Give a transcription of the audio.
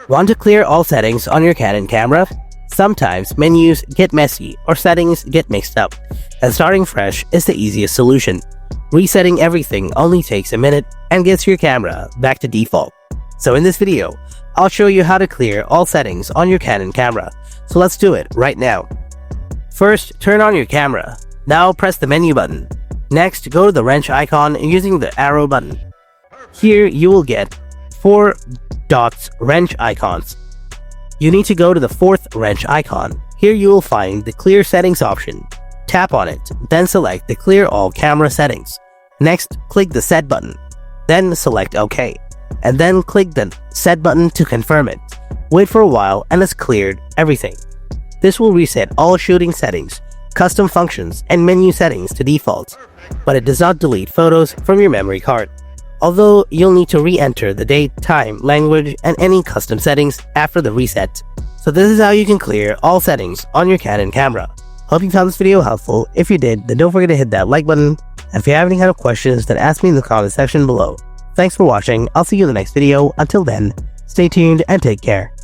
Want to clear all settings on your Canon camera? Sometimes menus get messy or settings get mixed up, and starting fresh is the easiest solution. Resetting everything only takes a minute and gets your camera back to default. So in this video, I'll show you how to clear all settings on your Canon camera. So let's do it right now. First, turn on your camera. Now press the menu button. Next, go to the wrench icon using the arrow button. Here you will get 4 dots wrench icons. You need to go to the 4th wrench icon. Here you will find the clear settings option. Tap on it, then select the clear all camera settings. Next, click the set button. Then select OK. And then click the set button to confirm it. Wait for a while and it's cleared everything. This will reset all shooting settings, custom functions, and menu settings to default. But it does not delete photos from your memory card. Although you'll need to re-enter the date, time, language, and any custom settings after the reset. So this is how you can clear all settings on your Canon camera. Hope you found this video helpful. If you did, then don't forget to hit that like button. And if you have any kind of questions, then ask me in the comment section below. Thanks for watching. I'll see you in the next video. Until then, stay tuned and take care.